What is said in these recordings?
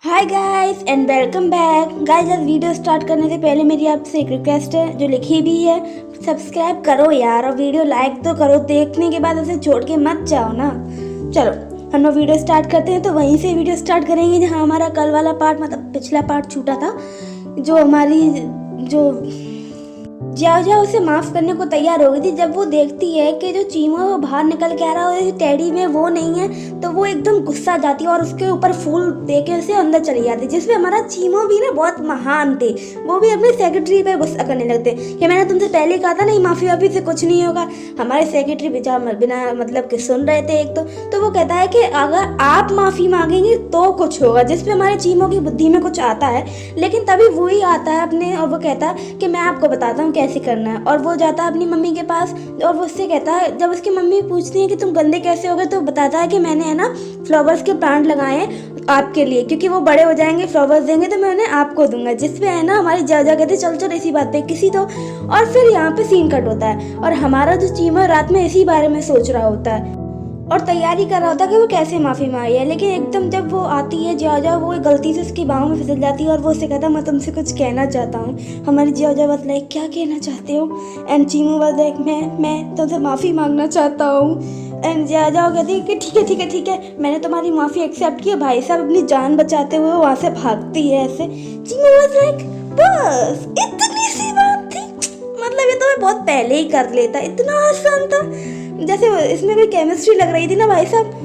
Hi guys and welcome back guys. आज video start करने से पहले मेरी आपसे एक रिक्वेस्ट है जो लिखी भी है, सब्सक्राइब करो यार और वीडियो लाइक तो करो। देखने के बाद ऐसे छोड़ के मत जाओ ना। चलो हम लोग वीडियो स्टार्ट करते हैं। तो वहीं से वीडियो स्टार्ट करेंगे जहाँ हमारा कल वाला पार्ट मतलब पिछला पार्ट छूटा था। जो हमारी जो जाओ जाओ उसे माफ करने को तैयार हो गई थी जब वो देखती है कि जो चीमो वो बाहर निकल के आ रहा है और टेडी में वो नहीं है, तो वो एकदम गुस्सा जाती है और उसके ऊपर फूल देके उसे अंदर चली जाती है। जिसमें हमारा चीमो भी ना बहुत महान थे, वो भी अपने सेक्रेटरी पे गुस्सा करने लगते कि मैंने तुमसे पहले कहा था नहीं, माफी वाफी से कुछ नहीं होगा। हमारे सेक्रेटरी बेचारा बिना मतलब कि सुन रहे थे एक तो वो कहता है कि अगर आप माफी मांगेंगे तो कुछ होगा। जिसपे हमारे चीमो की बुद्धि में कुछ आता है, लेकिन तभी वो ही आता है अपने और वो कहता है कि मैं आपको बताता हूँ कैसे करना है। और वो जाता है अपनी मम्मी के पास और वो उससे कहता है, जब उसकी मम्मी पूछती है कि तुम गंदे कैसे हो गए, तो बताता है कि मैंने है ना फ्लावर्स के प्लांट लगाए हैं आपके लिए, क्योंकि वो बड़े हो जाएंगे फ्लावर्स देंगे तो मैं उन्हें आपको दूंगा। जिसपे है ना हमारी जाजा कहते चल चल इसी बात पे किसी तो। और फिर यहाँ पे सीन कट होता है और हमारा जो चीमा रात में इसी बारे में सोच रहा होता है और तैयारी कर रहा होता है कि वो कैसे माफ़ी मांगे है। लेकिन एकदम जब वो आती है जियाजा, वो गलती से उसकी बाहों में फिसल जाती है और वो उससे कहता है मैं तुमसे कुछ कहना चाहता हूँ। हमारी जियाजा बस लाइक क्या कहना चाहते हो, एंड चीमू बस लाइक मैं तुमसे माफ़ी मांगना चाहता हूँ। एंड जियाजा कहती है कि ठीक है मैंने तुम्हारी माफ़ी एक्सेप्ट की। भाई साहब अपनी जान बचाते हुए वहाँ से भागती है ऐसे। चीमू बस लाइक बस इतनी सी बात थी, मतलब ये तो मैं बहुत पहले ही कर लेता, इतना आसान था। जैसे इसमें भी केमिस्ट्री लग रही थी ना भाई साहब।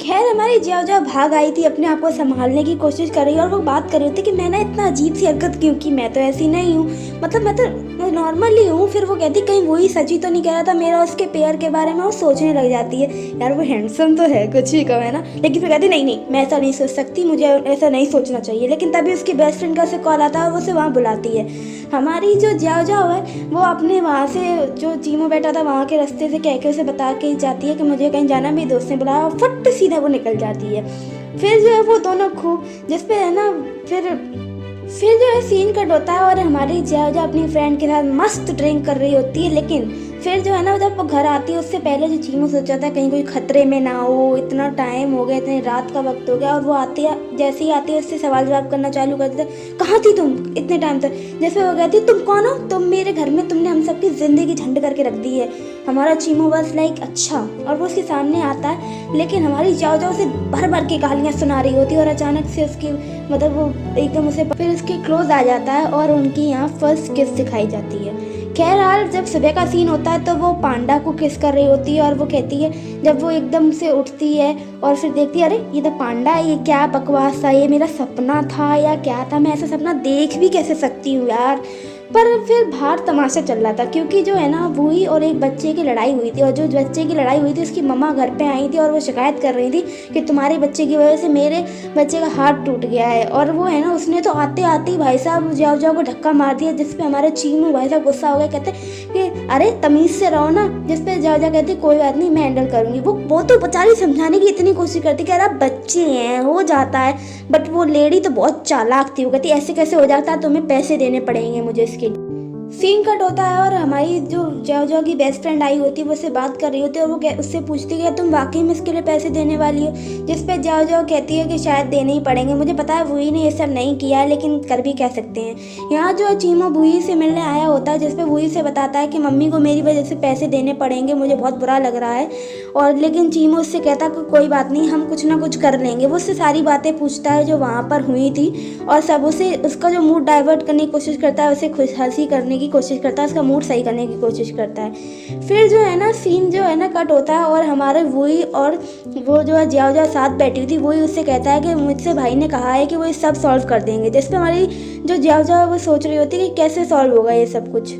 खैर हमारी जियाजा भाग आई थी, अपने आप को संभालने की कोशिश कर रही और वो बात कर रही थी कि मैं ना इतना अजीब सी हरकत क्यों की, मैं तो ऐसी नहीं हूँ, मतलब मैं तो नॉर्मली हूँ। फिर वो कहती कहीं वही सची तो नहीं कह रहा था मेरा उसके पेयर के बारे में। वो सोचने लग जाती है यार वो हैंडसम तो है, कुछ भी कहो है ना। लेकिन फिर कहती नहीं मैं ऐसा नहीं सोच सकती, मुझे ऐसा नहीं सोचना चाहिए। लेकिन तभी उसकी बेस्ट फ्रेंड का उसे कॉल आता है और वो उसे वहाँ बुलाती है। हमारी जो जियाजा है वो अपने वहाँ से जो चीमो बैठा था वहाँ के रास्ते से कह के उसे बता के जाती है कि मुझे कहीं जाना, मेरे दोस्त ने बुलाया, और फट सीधा वो निकल जाती है। फिर जो है वो दोनों खूब जिसपे है ना फिर जो है सीन कट होता है और हमारी जियाजा अपनी फ्रेंड के साथ मस्त ड्रिंक कर रही होती है। लेकिन फिर जो है ना जब वो घर आती है उससे पहले जो चीमो सोचा था कहीं कोई खतरे में ना हो, इतना टाइम हो गया, इतनी रात का वक्त हो गया, और वो आती है जैसे ही आती है उससे सवाल जवाब करना चालू कर देता, कहाँ थी तुम इतने टाइम तक। जैसे वो कहती तुम कौन हो, तुम मेरे घर में, तुमने हम सबकी जिंदगी झंड करके रख दी है। हमारा चीमो बस लाइक अच्छा, और वो उसके सामने आता है। लेकिन हमारी जाओ उसे भर भर के गालियाँ सुना रही होती है और अचानक से उसकी मतलब वो एकदम उसे फिर उसके क्लोज आ जाता है और उनकी यहाँ फर्स्ट किस दिखाई जाती है। खैर हाल जब सुबह का सीन होता है तो वो पांडा को किस कर रही होती है और वो कहती है, जब वो एकदम से उठती है और फिर देखती है अरे ये तो पांडा है, ये क्या बकवास था, ये मेरा सपना था या क्या था, मैं ऐसा सपना देख भी कैसे सकती हूँ यार। पर फिर बाहर तमाशा चल रहा था क्योंकि जो है ना वही और एक बच्चे की लड़ाई हुई थी, और जो बच्चे की लड़ाई हुई थी उसकी मम्मा घर पे आई थी और वो शिकायत कर रही थी कि तुम्हारे बच्चे की वजह से मेरे बच्चे का हाथ टूट गया है। और वो है ना उसने तो आते आते ही भाई साहब जाओ को धक्का मार दिया, जिसपे हमारे चीमू भाई साहब गुस्सा हो गया, कहते कि अरे तमीज़ से रहो ना। जिसपे जाओ कहती कोई बात नहीं मैं हैंडल करूँगी। वो तो बेचारी समझाने की इतनी कोशिश करती कि अरे बच्चे हैं हो जाता है, बट वो लेडी तो बहुत चालाक थी। वो कहती ऐसे कैसे हो जाता है, तुम्हें पैसे देने पड़ेंगे मुझे इसके। सीन कट होता है और हमारी जो जाओ की बेस्ट फ्रेंड आई होती है वो उससे बात कर रही होती है और वो उससे पूछती है तुम वाकई में इसके लिए पैसे देने वाली हो। जिस पे जाओ कहती है कि शायद देने ही पड़ेंगे, मुझे पता है वही ने ये सब नहीं किया है लेकिन कर भी कह सकते हैं। यहाँ जो चीमो वही से मिलने आया होता है जिसपे वही से बताता है कि मम्मी को मेरी वजह से पैसे देने पड़ेंगे, मुझे बहुत बुरा लग रहा है। और लेकिन चीमो उससे कहता कि कोई बात नहीं हम कुछ ना कुछ कर लेंगे। वो उससे सारी बातें पूछता है जो वहाँ पर हुई थी और सब उसे उसका जो मूड डाइवर्ट करने की कोशिश करता है, उसे खुश हंसी करने की कोशिश करता है, उसका मूड सही करने की कोशिश करता है। फिर जो है ना सीन जो है ना कट होता है और हमारे वही और वो जो है जियाजा साथ बैठी हुई थी वही उससे कहता है कि मुझसे भाई ने कहा है कि वो ये सब सॉल्व कर देंगे। जिसपे हमारी जो जियाजा वो सोच रही होती है कि कैसे सॉल्व होगा ये सब कुछ।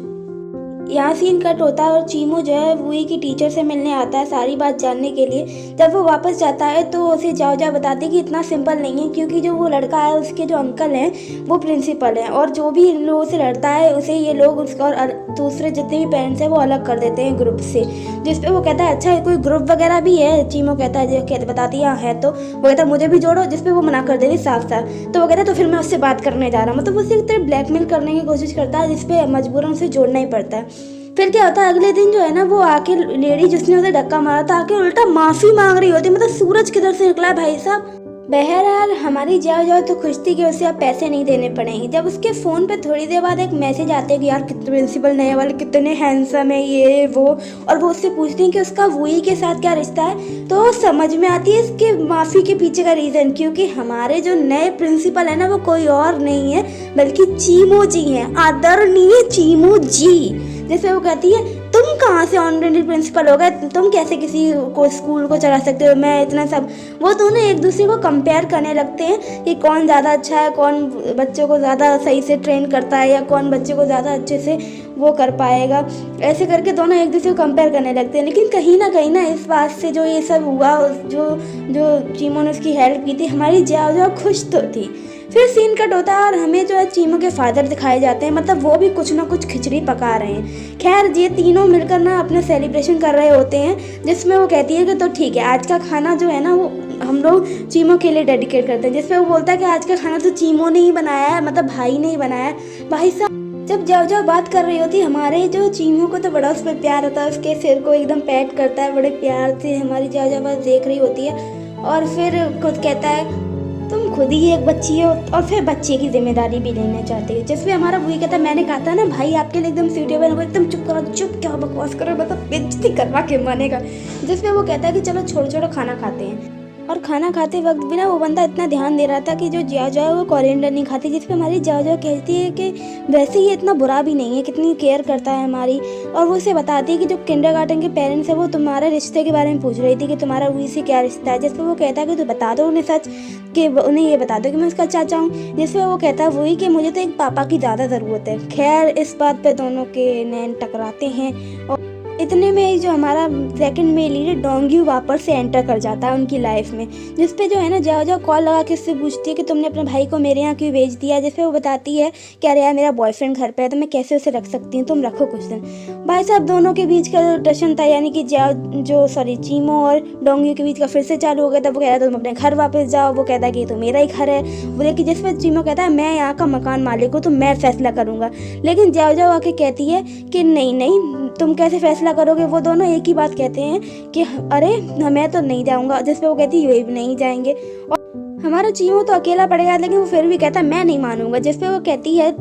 यहाँ सीन कट होता है और चीमू जो है वही की टीचर से मिलने आता है सारी बात जानने के लिए। जब वो वापस जाता है तो उसे जाओ बताते कि इतना सिंपल नहीं है, क्योंकि जो वो लड़का है उसके जो अंकल हैं वो प्रिंसिपल हैं और जो भी इन लोगों से लड़ता है उसे ये लोग उसका और दूसरे जितने भी पेरेंट्स हैं वो अलग कर देते हैं ग्रुप से। जिसपे वो कहता है अच्छा कोई ग्रुप वगैरह भी है। चीमू कहता है जो बताती है है तो वो कहता है मुझे भी जोड़ो। जिसपे वो मना कर देती साफ साफ। तो वो कहता है तो फिर मैं उससे बात करने जा रहा हूँ, मतलब उसे एक तरह ब्लैकमेल करने की कोशिश करता है जिसपे मजबूरन उसे जोड़ना ही पड़ता है। फिर क्या होता है अगले दिन जो है ना वो आके लेडी जिसने उसे धक्का मारा था आके उल्टा माफी मांग रही होती है। मतलब सूरज किधर से निकला है भाई साहब। बहरहाल हमारी जाओ जाओ तो खुश थी कि उसे अब पैसे नहीं देने पड़ेंगे। जब उसके फ़ोन पे थोड़ी देर बाद एक मैसेज आते हैं कि यार कितने प्रिंसिपल नए वाले कितने हैंडसम है ये वो, और वो उससे पूछती हैं कि उसका वही के साथ क्या रिश्ता है, तो समझ में आती है इसके माफ़ी के पीछे का रीज़न। क्योंकि हमारे जो नए प्रिंसिपल है ना वो कोई और नहीं है बल्कि चीमो जी हैं, आदरणीय चीमो जी। जैसे वो कहती है तुम कहाँ से ऑनरेडी प्रिंसिपल हो गए, तुम कैसे किसी को स्कूल को चला सकते हो, मैं इतना सब। वो दोनों एक दूसरे को कंपेयर करने लगते हैं कि कौन ज़्यादा अच्छा है, कौन बच्चों को ज़्यादा सही से ट्रेन करता है या कौन बच्चे को ज़्यादा अच्छे से वो कर पाएगा। ऐसे करके दोनों एक दूसरे को कंपेयर करने लगते हैं। लेकिन कहीं ना इस बात से जो ये सब हुआ, जो जो चीमो ने उसकी हेल्प की थी, हमारी जाओ खुश तो थी। फिर सीन कट होता है और हमें जो है चीमो के फादर दिखाए जाते हैं, मतलब वो भी कुछ ना कुछ खिचड़ी पका रहे हैं। खैर ये तीनों मिलकर ना अपना सेलिब्रेशन कर रहे होते हैं, जिसमें वो कहती है कि तो ठीक है आज का खाना जो है ना वो हम लोग चीमो के लिए डेडिकेट करते हैं। जिसमें वो बोलता है कि आज का खाना तो चीमो ने ही बनाया है, मतलब भाई ने ही बनाया है। भाई साहब जब जाओ बात कर रही होती है, हमारे जो चीमो को तो बड़ा उस पर प्यार होता है, उसके सिर को एकदम पैट करता है बड़े प्यार से। हमारी जाओ बस देख रही होती है और फिर खुद कहता है तुम खुद ही एक बच्ची हो, और फिर बच्चे की जिम्मेदारी भी लेना चाहती है। जिसमें हमारा वही कहता है मैंने कहा था ना भाई आपके लिए एकदम सूटेबल है, एकदम चुप करो, चुप क्या बकवास करो, मतलब बेइज्जती करवा के मानेगा। जिसमें वो कहता है कि चलो छोड़ो खाना खाते हैं। और खाना खाते वक्त भी ना वो बंदा इतना ध्यान दे रहा था कि जो जाओ वो कोरिएंडर नहीं खाती। जिस पे हमारी जाओ कहती है कि वैसे ये इतना बुरा भी नहीं है, कितनी केयर करता है हमारी। और वो उसे बताती है कि जो किंडरगार्टन के पेरेंट्स है वो तुम्हारे रिश्ते के बारे में पूछ रही थी कि तुम्हारा वही से क्या रिश्ता है। जिस पर वो कहता है कि तू बता दो उन्हें सच, कि उन्हें ये बता दो कि मैं उसका चाचा हूँ। जिसमें वो कहता है वही कि मुझे तो एक पापा की ज़्यादा ज़रूरत है। खैर इस बात पे दोनों के नैन टकराते हैं और इतने में जो हमारा सेकंड मेल लीडर डोंग्यू वापस से एंटर कर जाता है उनकी लाइफ में। जिसपे जो है ना जाओ कॉल लगा के उससे पूछती है कि तुमने अपने भाई को मेरे यहाँ क्यों भेज दिया। जिसपे वो बताती है कि अरे यार मेरा बॉयफ्रेंड घर पे है तो मैं कैसे उसे रख सकती हूँ, तुम रखो कुछ दिन। भाई साहब दोनों के बीच का जो टशन था, यानी कि चीमो और डोंग्यू के बीच का फिर से चालू हो गया था। वो कह रहा था तुम अपने घर वापस जाओ, वो कहता है कि ये तो मेरा ही घर है। बोले कि जिसपे चीमो कहता है मैं यहाँ का मकान मालिक हूँ तो मैं फैसला करूँगा। लेकिन जाओ आके कहती है कि नहीं तुम कैसे फैसला करोगे। वो दोनों एक ही बात कहते हैं कि अरे मैं तो नहीं जाऊंगा। जिसपे वो कहती है ये भी नहीं जाएंगे। और हमारा चीमो तो अकेला पड़ेगा, लेकिन वो फिर भी कहता है मैं नहीं मानूंगा। जिसपे वो कहती है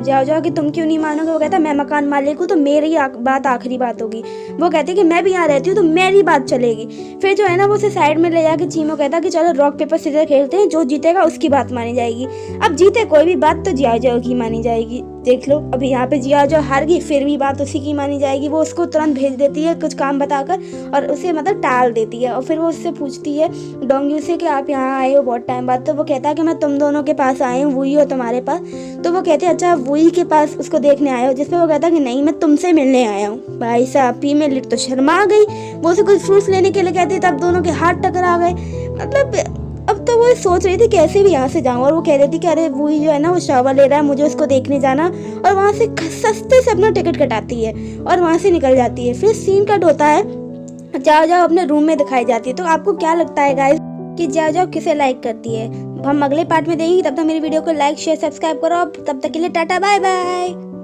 जाओ कि तुम क्यों नहीं मानोगे। वो कहता है मैं मकान मालिक हूँ तो मेरी बात आखिरी बात होगी। वो कहती है कि मैं भी यहाँ रहती हूँ तो मेरी बात चलेगी। फिर जो है ना वो उसे साइड में ले जाके चीमो कहता है कि चलो रॉक पेपर सीजर खेलते हैं, जो जीतेगा उसकी बात मानी जाएगी। अब जीते कोई भी बात तो जाओ की मानी जाएगी। देख लो अभी यहाँ पे जाओ हार गई, फिर भी बात उसी की मानी जाएगी। वो उसको तुरंत भेज देती है कुछ काम बताकर और उसे मतलब टाल देती है। और फिर वो उससे पूछती है डोंग्यू से कि आप यहाँ आए हो बहुत टाइम बाद। तो वो कहता है कि मैं तुम दोनों के पास आई हूँ, वही हो तुम्हारे पास। तो वो कहते हैं अच्छा वही के पास उसको देखने आए हो। जिसपे वो कहता है कि नहीं मैं तुमसे मिलने आया हूँ। भाई साहब फीमेल लीड तो शर्मा गई। वो उसे कुछ फ्रूट्स लेने के लिए कहती तब दोनों के हाथ टकरा गए। मतलब अब तो वो सोच रही थी कैसे भी यहाँ से जाऊँ, और वो कह रही थी कि अरे वही जो है ना वो शावर ले रहा है, मुझे उसको देखने जाना। और वहाँ से सस्ते से अपना टिकट कटाती है और वहाँ से निकल जाती है। फिर सीन कट होता है, जाओ अपने रूम में दिखाई जाती है। तो आपको क्या लगता है गाइस कि जाओ किसे लाइक करती है? हम अगले पार्ट में देंगे। तब तक मेरी वीडियो को लाइक शेयर सब्सक्राइब करो। तब तक के लिए टाटा बाय बाय।